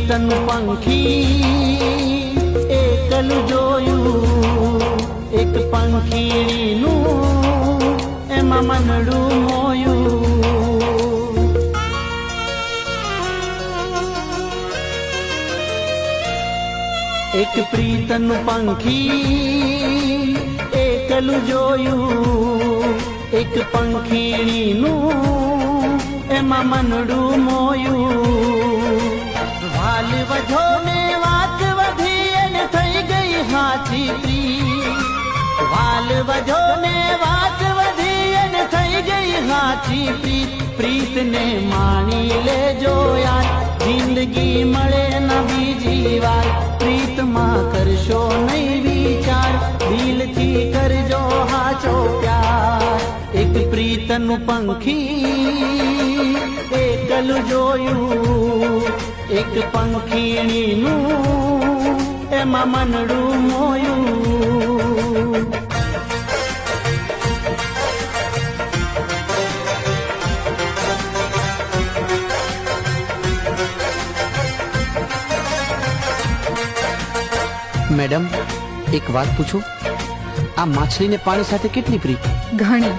પ્રીતનું પંખી એકલું જોયું, એક પંખીનું એમાં મનડું મોયું. એક પ્રીતનું પંખી એકલું જોયું, એક પંખીનું એમાં મનડું મોયું. વાલ વધો ને વાત વધી એને થઈ ગઈ હાથી પ્રીત. વાલ વધો ને વાત વધી એને થઈ ગઈ હાથી પ્રીત. પ્રીતને માણી લેજો યાર, જિંદગી મળે ન બીજી વાર. પ્રીતમાં કરશો નહીં વિચાર, દિલથી કરજો હાચો પ્યાર. એક પ્રીતનું પંખી એકલું જોયું, એક પંખીણીનું એમાં મનડું મોયું. મેડમ, એક વાત પૂછું, આ માછલીને પાણી સાથે કેટલી પ્રીત? ઘણી.